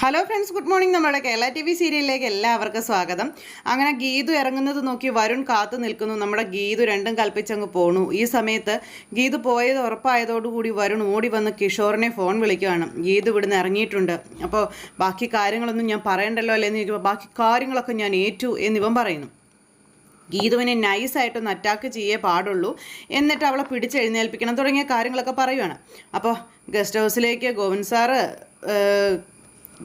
Hello friends, good morning. നമ്മുടെ Kerala T V സീരിയലിലേക്ക് എല്ലാവർക്കും സ്വാഗതം. അങ്ങനെ ഗീതു ഇറങ്ങുന്നത് നോക്കി വരുൺ കാത്തു നിൽക്കുന്നു. നമ്മുടെ ഗീതു രണ്ടും കൽപ്പിച്ചങ്ങ് പോണു. ഈ സമയത്ത് ഗീതു പോയത് ഉറപ്പായതോടുകൂടി വരുൺ ഓടി വന്ന് കിഷോറിനെ ഫോൺ വിളിക്കുകയാണ്. ഗീതു ഇവിടുന്ന് ഇറങ്ങിയിട്ടുണ്ട്, അപ്പോൾ ബാക്കി കാര്യങ്ങളൊന്നും ഞാൻ പറയണ്ടല്ലോ അല്ലേ എന്ന് ചോദിക്കുമ്പോൾ ബാക്കി കാര്യങ്ങളൊക്കെ ഞാൻ ഏറ്റു എന്നിവൻ പറയുന്നു. ഗീതുവിനെ നൈസായിട്ടൊന്ന് അറ്റാക്ക് ചെയ്യേ പാടുള്ളൂ, എന്നിട്ട് അവളെ പിടിച്ചെഴുന്നേൽപ്പിക്കണം തുടങ്ങിയ കാര്യങ്ങളൊക്കെ പറയുകയാണ്. അപ്പോൾ ഗസ്റ്റ് ഹൗസിലേക്ക് ഗോവിന്ദ് സാറ്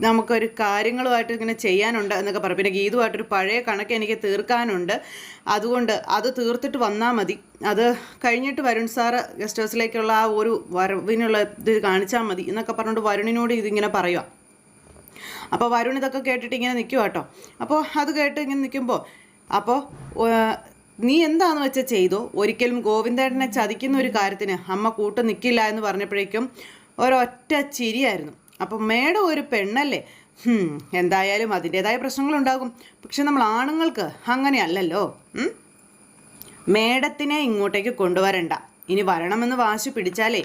നമുക്കൊരു കാര്യങ്ങളുമായിട്ട് ഇങ്ങനെ ചെയ്യാനുണ്ട് എന്നൊക്കെ പറയും. പിന്നെ ഗീതുമായിട്ടൊരു പഴയ കണക്ക് എനിക്ക് തീർക്കാനുണ്ട്, അതുകൊണ്ട് അത് തീർത്തിട്ട് വന്നാൽ മതി. അത് കഴിഞ്ഞിട്ട് വരുൺ സാറ് ഗസ്റ്റ് ഹൗസിലേക്കുള്ള ആ ഒരു വരവിനുള്ള ഇത് കാണിച്ചാൽ മതി എന്നൊക്കെ പറഞ്ഞുകൊണ്ട് വരുണിനോട് ഇതിങ്ങനെ പറയുക. അപ്പോൾ വരുൺ ഇതൊക്കെ കേട്ടിട്ട് ഇങ്ങനെ നിൽക്കുക കേട്ടോ. അപ്പോൾ അത് കേട്ട് ഇങ്ങനെ നിൽക്കുമ്പോൾ അപ്പോൾ നീ എന്താണെന്ന് വെച്ചാൽ ചെയ്തോ, ഒരിക്കലും ഗോവിന്ദേട്ടനെ ചതിക്കുന്ന ഒരു കാര്യത്തിന് അമ്മ കൂട്ട് നിൽക്കില്ല എന്ന് പറഞ്ഞപ്പോഴേക്കും ഒരൊറ്റ ചിരിയായിരുന്നു. അപ്പം മേഡം ഒരു പെണ്ണല്ലേ, എന്തായാലും അതിൻ്റേതായ പ്രശ്നങ്ങളുണ്ടാകും. പക്ഷെ നമ്മൾ ആണുങ്ങൾക്ക് അങ്ങനെയല്ലല്ലോ. മേഡത്തിനെ ഇങ്ങോട്ടേക്ക് കൊണ്ടുവരണ്ട. ഇനി വരണമെന്ന് വാശി പിടിച്ചാലേ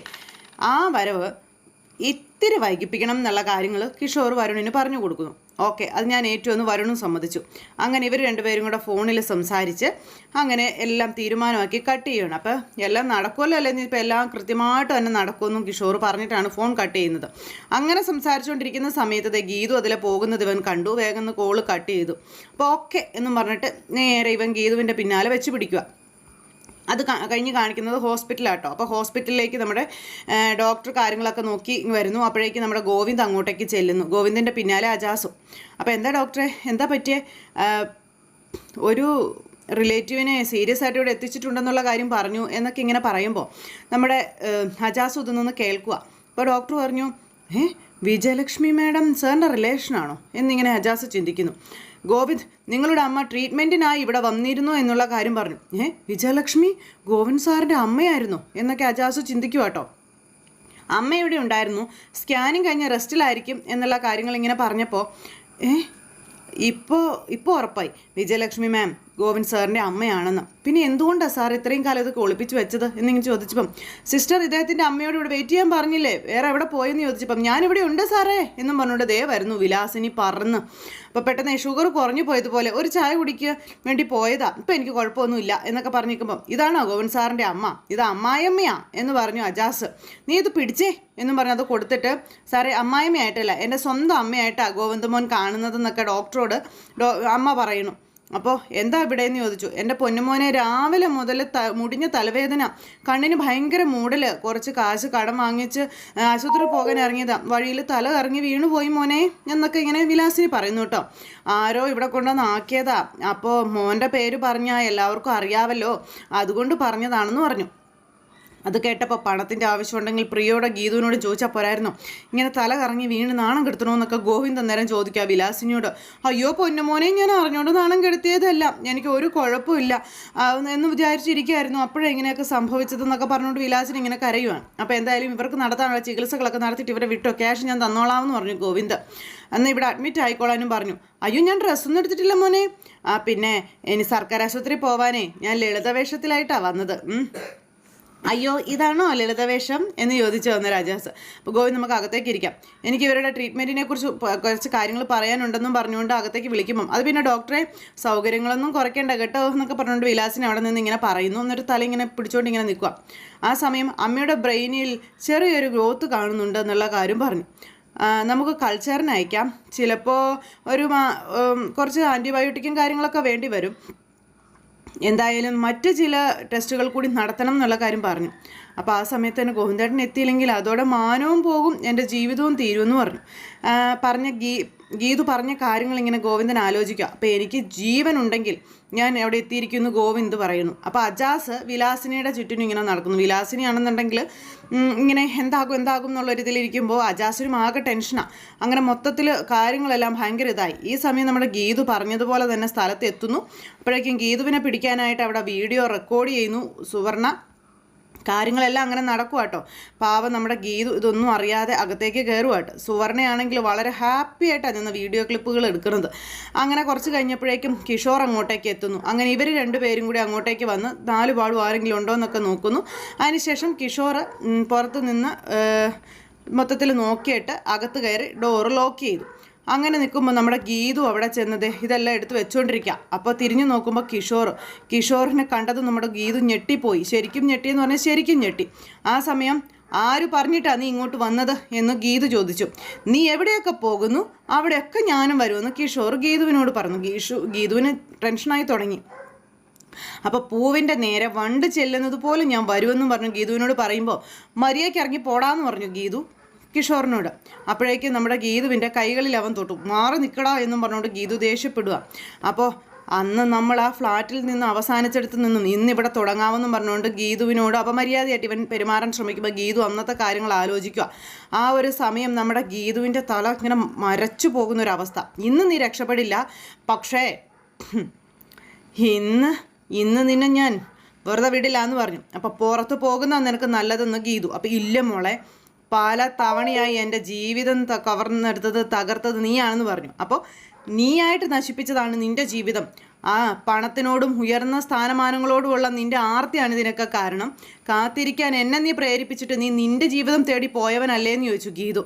ആ വരവ് ഇത്തിരി വൈകിപ്പിക്കണം എന്നുള്ള കാര്യങ്ങൾ കിഷോർ വരുണിന് പറഞ്ഞു കൊടുക്കുന്നു. ഓക്കെ, അത് ഞാൻ ഏറ്റവും വരുണും സമ്മതിച്ചു. അങ്ങനെ ഇവർ രണ്ടുപേരും കൂടെ ഫോണിൽ സംസാരിച്ച് അങ്ങനെ എല്ലാം തീരുമാനമാക്കി കട്ട് ചെയ്യണം. അപ്പോൾ എല്ലാം നടക്കുമല്ലോ അല്ലേ, ഇപ്പോൾ എല്ലാം കൃത്യമായിട്ട് തന്നെ നടക്കുമെന്നും കിഷോർ പറഞ്ഞിട്ടാണ് ഫോൺ കട്ട് ചെയ്യുന്നത്. അങ്ങനെ സംസാരിച്ചുകൊണ്ടിരിക്കുന്ന സമയത്ത് ഗീതു അതിലെ പോകുന്നത് ഇവൻ കണ്ടു. വേഗം കോള് കട്ട് ചെയ്തു. അപ്പോൾ ഓക്കെ എന്നും പറഞ്ഞിട്ട് നേരെ ഇവൻ ഗീതുവിൻ്റെ പിന്നാലെ വെച്ച് പിടിക്കുക. അത് കഴിഞ്ഞ് കാണിക്കുന്നത് ഹോസ്പിറ്റലാട്ടോ. അപ്പോൾ ഹോസ്പിറ്റലിലേക്ക് നമ്മുടെ ഡോക്ടർ കാര്യങ്ങളൊക്കെ നോക്കി വരുന്നു. അപ്പോഴേക്ക് നമ്മുടെ ഗോവിന്ദ് അങ്ങോട്ടേക്ക് ചെല്ലുന്നു. ഗോവിന്ദിൻ്റെ പിന്നാലെ അജാസും. അപ്പോൾ എന്താ ഡോക്ടറെ, എന്താ പറ്റിയേ? ഒരു റിലേറ്റീവിനെ സീരിയസ് ആയിട്ട് ഇവിടെ എത്തിച്ചിട്ടുണ്ടെന്നുള്ള കാര്യം പറഞ്ഞു എന്നൊക്കെ ഇങ്ങനെ പറയുമ്പോൾ നമ്മുടെ അജാസ് ഇതൊന്ന് കേൾക്കുക. അപ്പോൾ ഡോക്ടർ പറഞ്ഞു, വിജയലക്ഷ്മി മാഡം സാറിൻ്റെ റിലേഷനാണോ എന്നിങ്ങനെ അജാസ് ചിന്തിക്കുന്നു. ഗോവിന്ദ്, നിങ്ങളുടെ അമ്മ ട്രീറ്റ്മെൻറ്റിനായി ഇവിടെ വന്നിരുന്നു എന്നുള്ള കാര്യം പറഞ്ഞു. വിജയലക്ഷ്മി ഗോവിന്ദ് സാറിൻ്റെ അമ്മയായിരുന്നു എന്നൊക്കെ അജാസ് ചിന്തിക്കുക കേട്ടോ. അമ്മ ഇവിടെ ഉണ്ടായിരുന്നു, സ്കാനിങ് കഴിഞ്ഞ റെസ്റ്റിലായിരിക്കും എന്നുള്ള കാര്യങ്ങൾ ഇങ്ങനെ പറഞ്ഞപ്പോൾ ഇപ്പോൾ ഉറപ്പായി വിജയലക്ഷ്മി മാം ഗോവിന്ദ് സാറിൻ്റെ അമ്മയാണെന്ന്. പിന്നെ എന്തുകൊണ്ടാണ് സാർ ഇത്രയും കാലം ഇതൊക്കെ ഒളിപ്പിച്ച് വെച്ചത് എന്നിങ്ങനെ ചോദിച്ചപ്പം സിസ്റ്റർ ഇദ്ദേഹത്തിൻ്റെ അമ്മയോട് ഇവിടെ വെയിറ്റ് ചെയ്യാൻ പറഞ്ഞില്ലേ, വേറെ എവിടെ പോയെന്ന് ചോദിച്ചപ്പം ഞാനിവിടെ ഉണ്ട് സാറേ എന്നും പറഞ്ഞുകൊണ്ട് ദേ വരുന്നു വിലാസിനി പറന്ന്. അപ്പോൾ പെട്ടെന്ന് ഷുഗർ കുറഞ്ഞു പോയതുപോലെ ഒരു ചായ കുടിക്കാൻ വേണ്ടി പോയതാ, ഇപ്പം എനിക്ക് കുഴപ്പമൊന്നുമില്ല എന്നൊക്കെ പറഞ്ഞിരിക്കുമ്പം ഇതാണോ ഗോവിന്ദ് സാറിൻ്റെ അമ്മ, ഇത് അമ്മായിയമ്മയാ എന്ന് പറഞ്ഞു അജാസ്. നീ ഇത് പിടിച്ചേ എന്നും പറഞ്ഞ് അത് കൊടുത്തിട്ട് സാറേ അമ്മായിയമ്മയായിട്ടല്ല എൻ്റെ സ്വന്തം അമ്മയായിട്ടാണ് ഗോവിന്ദ് മോൻ കാണുന്നതെന്നൊക്കെ ഡോക്ടറോട് അമ്മ പറയുന്നു. അപ്പോൾ എന്താ ഇവിടെ എന്ന് ചോദിച്ചു. എൻ്റെ പൊന്നുമോനെ രാവിലെ മുതൽ മുടിഞ്ഞ തലവേദന, കണ്ണിന് ഭയങ്കര മൂടൽ, കുറച്ച് കാശ് കടം വാങ്ങിച്ച് ആശുപത്രി പോകാൻ ഇറങ്ങിയതാണ്, വഴിയിൽ തല കറങ്ങി വീണു പോയി മോനെ എന്നൊക്കെ ഇങ്ങനെ വിലാസിനി പറയുന്നു കേട്ടോ. ആരോ ഇവിടെ കൊണ്ടുവന്ന് ആക്കിയതാ, അപ്പോൾ മോൻ്റെ പേര് പറഞ്ഞാൽ എല്ലാവർക്കും അറിയാമല്ലോ, അതുകൊണ്ട് പറഞ്ഞതാണെന്ന് പറഞ്ഞു. അത് കേട്ടപ്പോൾ പണത്തിൻ്റെ ആവശ്യമുണ്ടെങ്കിൽ പ്രിയോടെ ഗീതുവിനോട് ചോദിച്ചാൽ പോരായിരുന്നു, ഇങ്ങനെ തല കറങ്ങി വീണ് നാണം കെടുത്തണമെന്നൊക്കെ ഗോവിന്ദ് അന്നേരം ചോദിക്കുക വിലാസിനിയോട്. അയ്യോ പൊന്നുമോനെ, ഞാൻ അറിഞ്ഞുകൊണ്ട് നാണം കെടുത്തിയതല്ല, എനിക്ക് ഒരു കുഴപ്പമില്ല എന്ന് വിചാരിച്ചിരിക്കുകയായിരുന്നു, അപ്പോഴേ ഇങ്ങനെയൊക്കെ സംഭവിച്ചതെന്നൊക്കെ പറഞ്ഞുകൊണ്ട് വിലാസിനി ഇങ്ങനെ കരയുവാണ്. അപ്പോൾ എന്തായാലും ഇവർക്ക് നടത്താനുള്ള ചികിത്സകളൊക്കെ നടത്തിയിട്ട് ഇവരെ വിട്ടോ, ക്യാഷ് ഞാൻ തന്നോളാമെന്ന് പറഞ്ഞു ഗോവിന്ദ്. അന്ന് ഇവിടെ അഡ്മിറ്റ് ആയിക്കോളാനും പറഞ്ഞു. അയ്യോ ഞാൻ ഡ്രസ്സൊന്നും എടുത്തിട്ടില്ല മോനെ, പിന്നെ ഇനി സർക്കാർ ആശുപത്രി പോവാനേ ഞാൻ ലളിതവേഷത്തിലായിട്ടാണ് വന്നത്. അയ്യോ ഇതാണോ ലളിതവേഷം എന്ന് ചോദിച്ചു വന്ന രാജാസ്. അപ്പോൾ ഗോവിന്ദ് നമുക്ക് അകത്തേക്ക് ഇരിക്കാം, എനിക്ക് ഇവരുടെ ട്രീറ്റ്മെൻറ്റിനെ കുറിച്ച് കുറച്ച് കാര്യങ്ങൾ പറയാനുണ്ടെന്നും പറഞ്ഞുകൊണ്ട് അകത്തേക്ക് വിളിക്കുമ്പം അത് പിന്നെ ഡോക്ടറെ സൗകര്യങ്ങളൊന്നും കുറയ്ക്കേണ്ട കേട്ടോ എന്നൊക്കെ പറഞ്ഞുകൊണ്ട് വിലാസിനെ അവിടെ നിന്ന് ഇങ്ങനെ പറയുന്നു. എന്നിട്ട് തല ഇങ്ങനെ പിടിച്ചുകൊണ്ട് ഇങ്ങനെ നിൽക്കുക. ആ സമയം അമ്മയുടെ ബ്രെയിനിൽ ചെറിയൊരു ഗ്രോത്ത് കാണുന്നുണ്ട് എന്നുള്ള കാര്യം പറഞ്ഞു. നമുക്ക് കൾച്ചറിന് അയക്കാം, ചിലപ്പോൾ ഒരു കുറച്ച് ആൻറ്റിബയോട്ടിക്കും കാര്യങ്ങളൊക്കെ വേണ്ടി വരും, എന്തായാലും മറ്റ് ചില ടെസ്റ്റുകൾ കൂടി നടത്തണം എന്നുള്ള കാര്യം പറഞ്ഞു. അപ്പോൾ ആ സമയത്ത് തന്നെ ഗോവിന്ദേട്ടൻ എത്തിയില്ലെങ്കിൽ അതോടെ മാനവും പോകും, എൻ്റെ ജീവിതവും തീരുമെന്ന് പറഞ്ഞു. ഗീതു പറഞ്ഞ കാര്യങ്ങൾ ഇങ്ങനെ ഗോവിന്ദൻ ആലോചിക്കുക. അപ്പോൾ എനിക്ക് ജീവനുണ്ടെങ്കിൽ ഞാൻ എവിടെ എത്തിയിരിക്കുന്നു ഗോവിന്ദ് പറയുന്നു. അപ്പോൾ അജാസ് വിലാസിനിയുടെ ചുറ്റിനും ഇങ്ങനെ നടക്കുന്നു. വിലാസിനിയാണെന്നുണ്ടെങ്കിൽ ഇങ്ങനെ എന്താകും എന്നുള്ളൊരിതിലിരിക്കുമ്പോൾ അജാസിനും ആകെ ടെൻഷനാണ്. അങ്ങനെ മൊത്തത്തിൽ കാര്യങ്ങളെല്ലാം ഭയങ്കര ഇതായി. ഈ സമയം നമ്മുടെ ഗീതു പറഞ്ഞതുപോലെ തന്നെ സ്ഥലത്ത് എത്തുന്നു. അപ്പോഴേക്കും ഗീതുവിനെ പിടിക്കാനായിട്ട് അവിടെ വീഡിയോ റെക്കോർഡ് ചെയ്യുന്നു സുവർണ. കാര്യങ്ങളെല്ലാം അങ്ങനെ നടക്കുക കേട്ടോ. പാവം നമ്മുടെ ഗീതു ഇതൊന്നും അറിയാതെ അകത്തേക്ക് കയറുവാട്ടോ. സുവർണയാണെങ്കിൽ വളരെ ഹാപ്പി ആയിട്ടാണ് നിന്ന് വീഡിയോ ക്ലിപ്പുകൾ എടുക്കുന്നത്. അങ്ങനെ കുറച്ച് കഴിഞ്ഞപ്പോഴേക്കും കിഷോർ അങ്ങോട്ടേക്ക് എത്തുന്നു. അങ്ങനെ ഇവർ രണ്ടുപേരും കൂടി അങ്ങോട്ടേക്ക് വന്ന് 4 പാടും ആരെങ്കിലും ഉണ്ടോ എന്നൊക്കെ നോക്കുന്നു. അതിനുശേഷം കിഷോർ പുറത്ത് നിന്ന് മൊത്തത്തിൽ നോക്കിയിട്ട് അകത്ത് കയറി ഡോറ് ലോക്ക് ചെയ്തു. അങ്ങനെ നിൽക്കുമ്പോൾ നമ്മുടെ ഗീതു അവിടെ ചെന്നത് ഇതെല്ലാം എടുത്ത് വെച്ചുകൊണ്ടിരിക്കുക. അപ്പോൾ തിരിഞ്ഞു നോക്കുമ്പോൾ കിഷോറിനെ കണ്ടത് നമ്മുടെ ഗീതു ഞെട്ടിപ്പോയി. ശരിക്കും ഞെട്ടിയെന്ന് പറഞ്ഞാൽ ശരിക്കും ഞെട്ടി. ആ സമയം ആര് പറഞ്ഞിട്ടാണ് നീ ഇങ്ങോട്ട് വന്നത് എന്ന് ഗീതു ചോദിച്ചു. നീ എവിടെയൊക്കെ പോകുന്നു അവിടെയൊക്കെ ഞാനും വരുമെന്ന് കിഷോർ ഗീതുവിനോട് പറഞ്ഞു. ഗീതുവിന് ടെൻഷനായി തുടങ്ങി. അപ്പോൾ പൂവിൻ്റെ നേരെ വണ്ട് ചെല്ലുന്നത് പോലും ഞാൻ വരുമെന്നും പറഞ്ഞു ഗീതുവിനോട് പറയുമ്പോൾ മര്യാദയ്ക്ക് ഇറങ്ങി പോടാന്ന് പറഞ്ഞു ഗീതു കിഷോറിനോട്. അപ്പോഴേക്കും നമ്മുടെ ഗീതുവിൻ്റെ കൈകളിൽ അവൻ തൊട്ടു. മാറി നിൽക്കടാ എന്നും പറഞ്ഞുകൊണ്ട് ഗീതു ദേഷ്യപ്പെടുക. അപ്പോൾ അന്ന് നമ്മൾ ആ ഫ്ലാറ്റിൽ നിന്ന് അവസാനിച്ചെടുത്ത് നിന്നും ഇന്നിവിടെ തുടങ്ങാമെന്നും പറഞ്ഞുകൊണ്ട് ഗീതുവിനോട് അപമര്യാദയായിട്ട് ഇവൻ പെരുമാറാൻ ശ്രമിക്കുമ്പോൾ ഗീതു അന്നത്തെ കാര്യങ്ങൾ ആലോചിക്കുക. ആ ഒരു സമയം നമ്മുടെ ഗീതുവിൻ്റെ തല ഇങ്ങനെ മരച്ചു പോകുന്നൊരവസ്ഥ. ഇന്ന് നീ രക്ഷപ്പെടില്ല, പക്ഷേ ഇന്ന് നിന്നെ ഞാൻ വെറുതെ വിടില്ല എന്ന് പറഞ്ഞു. അപ്പോൾ പുറത്ത് പോകുന്ന നിനക്ക് നല്ലതെന്ന് ഗീതു. അപ്പോൾ ഇല്ല മോളെ, പല തവണയായി എൻ്റെ ജീവിതം കവർന്നെടുത്തത് തകർത്തത് നീയാണെന്ന് പറഞ്ഞു. അപ്പോൾ നീയായിട്ട് നശിപ്പിച്ചതാണ് നിൻ്റെ ജീവിതം. ആ പണത്തിനോടും ഉയർന്ന സ്ഥാനമാനങ്ങളോടുമുള്ള നിൻ്റെ ആർത്തിയാണ് ഇതിനൊക്കെ കാരണം. കാത്തിരിക്കാൻ എന്നെ നീ പ്രേരിപ്പിച്ചിട്ട് നീ നിൻ്റെ ജീവിതം തേടി പോയവനല്ലേന്ന് ചോദിച്ചു ഗീതു.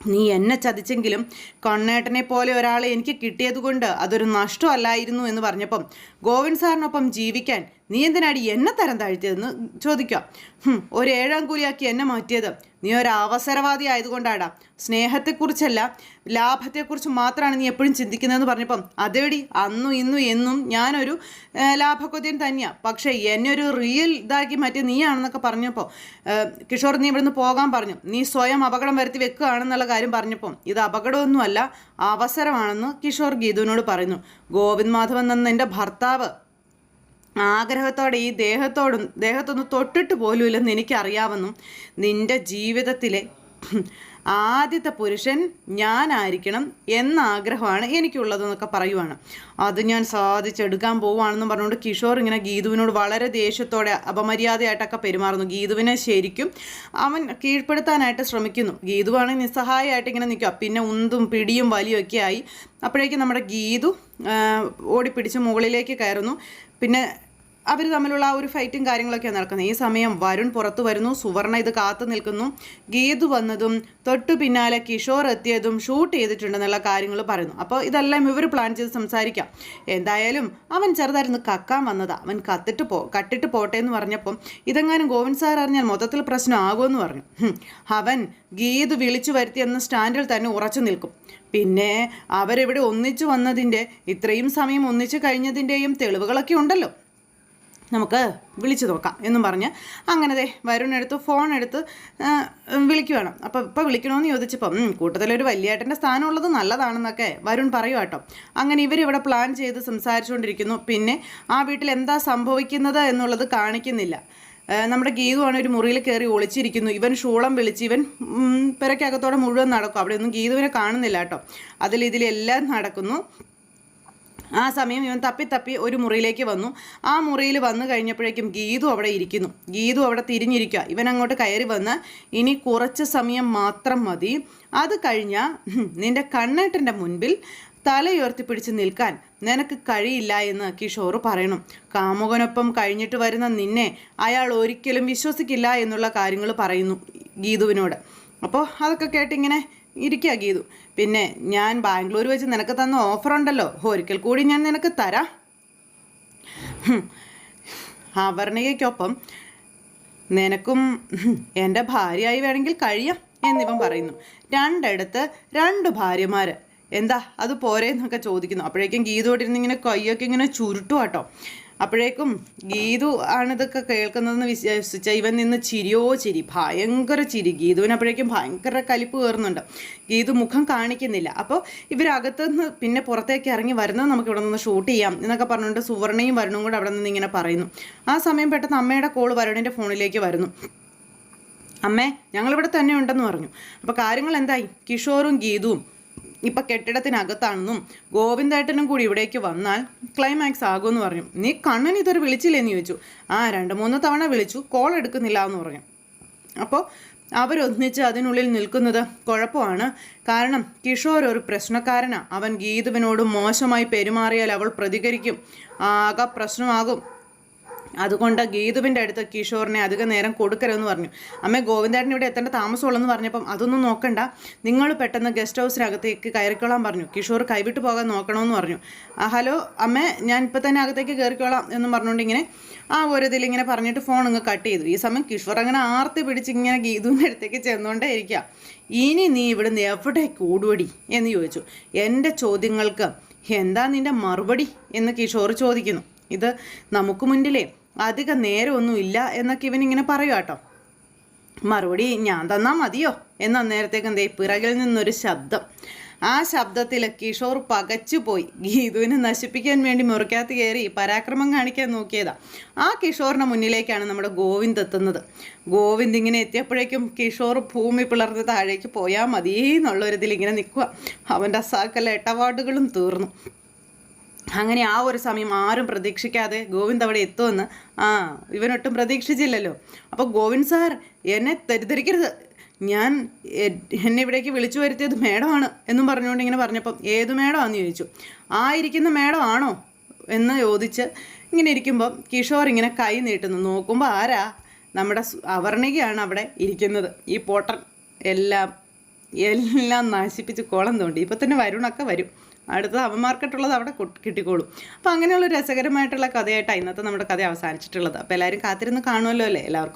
നീ എന്നെ ചതിച്ചെങ്കിലും കണ്ണേട്ടനെ പോലെ ഒരാളെ എനിക്ക് കിട്ടിയതുകൊണ്ട് അതൊരു നഷ്ടമല്ലായിരുന്നു എന്ന് പറഞ്ഞപ്പം ഗോവിന്ദ് സാറിനൊപ്പം ജീവിക്കാൻ നീ എന്തിനാടി എന്നെ തരം താഴ്ത്തിയതെന്ന് ചോദിക്കുക. ഒരു ഏഴാം കൂലിയാക്കി എന്നെ മാറ്റിയത് നീ ഒരു അവസരവാദി ആയതുകൊണ്ടാടാ. സ്നേഹത്തെക്കുറിച്ചല്ല ലാഭത്തെക്കുറിച്ച് മാത്രമാണ് നീ എപ്പോഴും ചിന്തിക്കുന്നതെന്ന് പറഞ്ഞപ്പം അതേടി അന്നും ഇന്നും എന്നും ഞാനൊരു ലാഭക്കൊതിയൻ തന്നെയാണ്, പക്ഷേ എന്നെ ഒരു റിയൽ ഇതാക്കി മാറ്റി നീയാണെന്നൊക്കെ പറഞ്ഞപ്പോൾ കിഷോർ നീ ഇവിടുന്ന് പോകാൻ പറഞ്ഞു. നീ സ്വയം അപകടം വരുത്തി വെക്കുകയാണെന്നുള്ള കാര്യം പറഞ്ഞപ്പം ഇത് അപകടമൊന്നുമല്ല അവസരമാണെന്ന് കിഷോർ ഗീതുവിനോട് പറയുന്നു. ഗോവിന്ദ് മാധവൻ എന്ന എൻ്റെ ഭർത്താവ് ആഗ്രഹത്തോടെ ഈ ദേഹത്തൊന്ന് തൊട്ടിട്ട് പോലുമില്ലെന്ന് എനിക്കറിയാമെന്നും നിൻ്റെ ജീവിതത്തിലെ ആദ്യത്തെ പുരുഷൻ ഞാനായിരിക്കണം എന്ന ആഗ്രഹമാണ് എനിക്കുള്ളതെന്നൊക്കെ പറയുവാണ്. അത് ഞാൻ സാധിച്ചെടുക്കാൻ പോവുകയാണെന്നും പറഞ്ഞുകൊണ്ട് കിഷോർ ഇങ്ങനെ ഗീതുവിനോട് വളരെ ദേഷ്യത്തോടെ അപമര്യാദയായിട്ടൊക്കെ പെരുമാറുന്നു. ഗീതുവിനെ ശരിക്കും അവൻ കീഴ്പ്പെടുത്താനായിട്ട് ശ്രമിക്കുന്നു. ഗീതുവാണെങ്കിൽ നിസ്സഹായമായിട്ട് ഇങ്ങനെ നിൽക്കുക. പിന്നെ ഉന്തും പിടിയും വലിയൊക്കെ ആയി. അപ്പോഴേക്കും നമ്മുടെ ഗീതു ഓടിപ്പിടിച്ച് മുകളിലേക്ക് കയറുന്നു. പിന്നെ അവർ തമ്മിലുള്ള ആ ഒരു ഫൈറ്റും കാര്യങ്ങളൊക്കെയാണ് നടക്കുന്നത്. ഈ സമയം വരുൺ പുറത്തു വരുന്നു. സുവർണ ഇത് കാത്തു നിൽക്കുന്നു. ഗീതു വന്നതും തൊട്ടു പിന്നാലെ കിഷോർ എത്തിയതും ഷൂട്ട് ചെയ്തിട്ടുണ്ടെന്നുള്ള കാര്യങ്ങൾ പറയുന്നു. അപ്പോൾ ഇതെല്ലാം ഇവർ പ്ലാൻ ചെയ്ത് സംസാരിക്കാം. എന്തായാലും അവൻ ചെറുതായിരുന്നു കക്കാൻ വന്നതാ, അവൻ കട്ടിട്ട് പോട്ടെ എന്ന് പറഞ്ഞപ്പം ഇതെങ്ങാനും ഗോവിന്ദ് സാർ അറിഞ്ഞാൽ മൊത്തത്തിൽ പ്രശ്നമാകുമെന്ന് പറഞ്ഞു. അവൻ ഗീതു വിളിച്ചു വരുത്തിയെന്ന സ്റ്റാൻഡിൽ തന്നെ ഉറച്ചു നിൽക്കും. പിന്നെ അവരെവിടെ ഒന്നിച്ചു വന്നതിൻ്റെ ഇത്രയും സമയം ഒന്നിച്ചു കഴിഞ്ഞതിൻ്റെയും തെളിവുകളൊക്കെ ഉണ്ടല്ലോ, നമുക്ക് വിളിച്ചു നോക്കാം എന്നും പറഞ്ഞ് അങ്ങനെ വരുണെടുത്ത് ഫോൺ എടുത്ത് വിളിക്കുവാണ്. അപ്പോൾ ഇപ്പോൾ വിളിക്കണമെന്ന് ചോദിച്ചപ്പം കൂട്ടത്തിലൊരു വലിയേട്ടൻ്റെ സ്ഥാനമുള്ളത് നല്ലതാണെന്നൊക്കെ വരുൺ പറയും കേട്ടോ. അങ്ങനെ ഇവരിവിടെ പ്ലാൻ ചെയ്ത് സംസാരിച്ചുകൊണ്ടിരിക്കുന്നു. പിന്നെ ആ വീട്ടിൽ എന്താ സംഭവിക്കുന്നത് എന്നുള്ളത് കാണിക്കുന്നില്ല. നമ്മുടെ ഗീതുവാണ് ഒരു മുറിയിൽ കയറി ഒളിച്ചിരിക്കുന്നു. ഇവൻ ഷൂളം വിളിച്ച് ഇവൻ പെരക്കകത്തോടെ മുഴുവൻ നടക്കും. അവിടെ ഒന്നും ഗീതുവിനെ കാണുന്നില്ല കേട്ടോ. ഇതിലെല്ലാം നടക്കുന്നു. ആ സമയം ഇവൻ തപ്പി ഒരു മുറിയിലേക്ക് വന്നു. ആ മുറിയിൽ വന്നു കഴിഞ്ഞപ്പോഴേക്കും ഗീതു അവിടെ ഇരിക്കുന്നു. ഗീതു അവിടെ തിരിഞ്ഞിരിക്കുക. ഇവൻ അങ്ങോട്ട് കയറി വന്ന് ഇനി കുറച്ച് സമയം മാത്രം മതി, അത് കഴിഞ്ഞാൽ നിൻ്റെ കണ്ണേട്ടൻ്റെ മുൻപിൽ തലയുയർത്തിപ്പിടിച്ച് നിൽക്കാൻ നിനക്ക് കഴിയില്ല എന്ന് കിഷോർ പറയണം. കാമുകനൊപ്പം കഴിഞ്ഞിട്ട് വരുന്ന നിന്നെ അയാൾ ഒരിക്കലും വിശ്വസിക്കില്ല എന്നുള്ള കാര്യങ്ങൾ പറയുന്നു ഗീതുവിനോട്. അപ്പോൾ അതൊക്കെ കേട്ടിങ്ങനെ ഇരിക്കുക ഗീതു. പിന്നെ ഞാൻ ബാംഗ്ലൂർ വെച്ച് നിനക്ക് തന്ന ഓഫർ ഉണ്ടല്ലോ, ഒരിക്കൽ കൂടി ഞാൻ നിനക്ക് തരാം. അപർണികയ്ക്കൊപ്പം നിനക്കും എൻ്റെ ഭാര്യയായി വേണമെങ്കിൽ കഴിയാം എന്നിവൻ പറയുന്നു. രണ്ടിടത്ത് 2 ഭാര്യമാർ, എന്താ അത് പോരേന്നൊക്കെ ചോദിക്കുന്നു. അപ്പോഴേക്കും ഗീതുവോട്ടിരുന്ന് ഇങ്ങനെ കൈയൊക്കെ ഇങ്ങനെ ചുരുട്ടു കേട്ടോ. അപ്പോഴേക്കും ഗീതു ആണിതൊക്കെ കേൾക്കുന്നതെന്ന് വിശ്വസിച്ച ഇവൻ നിന്ന് ചിരിയോ ചിരി, ഭയങ്കര ചിരി. ഗീതുവിന് അപ്പോഴേക്കും ഭയങ്കര കലിപ്പ് കയറുന്നുണ്ട്. ഗീതു മുഖം കാണിക്കുന്നില്ല. അപ്പോൾ ഇവരകത്തുനിന്ന് പിന്നെ പുറത്തേക്ക് ഇറങ്ങി വരുന്നത് നമുക്ക് ഇവിടെ നിന്ന് ഷൂട്ട് ചെയ്യാം എന്നൊക്കെ പറഞ്ഞുകൊണ്ട് സുവർണയും വരുണും കൂടെ അവിടെ നിന്ന് ഇങ്ങനെ പറയുന്നു. ആ സമയം പെട്ടെന്ന് അമ്മയുടെ കോൾ വരുണിൻ്റെ ഫോണിലേക്ക് വരുന്നു. അമ്മേ, ഞങ്ങളിവിടെ തന്നെ ഉണ്ടെന്ന് പറഞ്ഞു. അപ്പോൾ കാര്യങ്ങൾ എന്തായി? കിഷോറും ഗീതുവും ഇപ്പം കെട്ടിടത്തിനകത്താണെന്നും ഗോവിന്ദേട്ടനും കൂടി ഇവിടേക്ക് വന്നാൽ ക്ലൈമാക്സ് ആകുമെന്ന് പറഞ്ഞു. നീ കണ്ണൻ ഇതൊരു വിളിച്ചില്ലേന്ന് ചോദിച്ചു. 2-3 തവണ വിളിച്ചു, കോൾ എടുക്കുന്നില്ല എന്ന് പറഞ്ഞു. അപ്പോൾ അവരൊന്നിച്ച് അതിനുള്ളിൽ നിൽക്കുന്നത് കുഴപ്പമാണ്. കാരണം കിഷോർ ഒരു പ്രശ്നക്കാരനാണ്. അവൻ ഗീതുവിനോട് മോശമായി പെരുമാറിയാൽ അവൾ പ്രതികരിക്കും, ആകെ പ്രശ്നമാകും. അതുകൊണ്ട് ഗീതുവിൻ്റെ അടുത്ത് കിഷോറിനെ അധികം നേരം കൊടുക്കരുതെന്ന് പറഞ്ഞു. അമ്മ ഗോവിന്ദേട്ടൻ ഇവിടെ എത്തേണ്ട താമസമുള്ളെന്ന് പറഞ്ഞപ്പം അതൊന്നും നോക്കണ്ട, നിങ്ങൾ പെട്ടെന്ന് ഗസ്റ്റ് ഹൗസിനകത്തേക്ക് കയറിക്കോളാൻ പറഞ്ഞു. കിഷോർ കൈവിട്ട് പോകാൻ നോക്കണമെന്ന് പറഞ്ഞു. ഹലോ അമ്മേ, ഞാൻ ഇപ്പം തന്നെ അകത്തേക്ക് കയറിക്കോളാം എന്നും പറഞ്ഞുകൊണ്ട് ഇങ്ങനെ ആ ഒരു ഇതിലിങ്ങനെ പറഞ്ഞിട്ട് ഫോൺ അങ്ങ് കട്ട് ചെയ്തു. ഈ സമയം കിഷോർ അങ്ങനെ ആർത്തി പിടിച്ച് ഇങ്ങനെ ഗീതുവിൻ്റെ അടുത്തേക്ക് ചെന്നുകൊണ്ടേ ഇരിക്കുക. ഇനി നീ ഇവിടുന്ന് എവിടെ കൂടുവടി എന്ന് ചോദിച്ചു. എൻ്റെ ചോദ്യങ്ങൾക്ക് എന്താ നിൻ്റെ മറുപടി എന്ന് കിഷോർ ചോദിക്കുന്നു. ഇത് നമുക്ക് മുന്നിലേ അധികം നേരമൊന്നും ഇല്ല എന്നൊക്കെ ഇവനിങ്ങനെ പറയുക കേട്ടോ. മറുപടി ഞാൻ തന്നാൽ മതിയോ എന്ന് അന്നേരത്തേക്ക് എന്തേ പിറകിൽ നിന്നൊരു ശബ്ദം. ആ ശബ്ദത്തിൽ കിഷോർ പകച്ചുപോയി. ഗീതുവിനെ നശിപ്പിക്കാൻ വേണ്ടി മുറിക്കകത്ത് കയറി പരാക്രമം കാണിക്കാൻ നോക്കിയതാ. ആ കിഷോറിൻ്റെ മുന്നിലേക്കാണ് നമ്മുടെ ഗോവിന്ദ് എത്തുന്നത്. ഗോവിന്ദ് ഇങ്ങനെ എത്തിയപ്പോഴേക്കും കിഷോർ ഭൂമി പിളർന്ന് താഴേക്ക് പോയാൽ മതി എന്നുള്ളൊരിതിൽ ഇങ്ങനെ നിൽക്കുക. അവൻ്റെ സകല ഇടപാടുകളും തീർന്നു. അങ്ങനെ ആ ഒരു സമയം ആരും പ്രതീക്ഷിക്കാതെ ഗോവിന്ദ് അവിടെ എത്തുമെന്ന് ഇവനൊട്ടും പ്രതീക്ഷിച്ചില്ലല്ലോ. അപ്പോൾ ഗോവിന്ദ് സാർ, എന്നെ തെറ്റിദ്ധരിക്കരുത്, എന്നെ ഇവിടേക്ക് വിളിച്ചു വരുത്തിയത് മേഡമാണ് എന്നും പറഞ്ഞുകൊണ്ട് ഇങ്ങനെ പറഞ്ഞപ്പം ഏത് മേഡമാണെന്ന് ചോദിച്ചു. ആ ഇരിക്കുന്ന മേഡം ആണോ എന്ന് ചോദിച്ച് ഇങ്ങനെ ഇരിക്കുമ്പം കിഷോർ ഇങ്ങനെ കൈ നീട്ടുന്നു. നോക്കുമ്പോൾ ആരാ? നമ്മുടെ അവർണികയാണ് അവിടെ ഇരിക്കുന്നത്. ഈ പോട്ടൻ എല്ലാം നശിപ്പിച്ച് കോളം തോണ്ടി. ഇപ്പം തന്നെ വരുണൊക്കെ വരും. അടുത്ത അവന്മാർക്കിട്ടുള്ളത് അവിടെ കിട്ടിക്കോളും. അപ്പോൾ അങ്ങനെയുള്ള രസകരമായിട്ടുള്ള കഥയായിട്ടാണ് ഇന്നത്തെ നമ്മുടെ കഥ അവസാനിച്ചിട്ടുള്ളത്. അപ്പോൾ എല്ലാവരും കാത്തിരുന്ന് കാണുമല്ലോ അല്ലേ? എല്ലാവർക്കും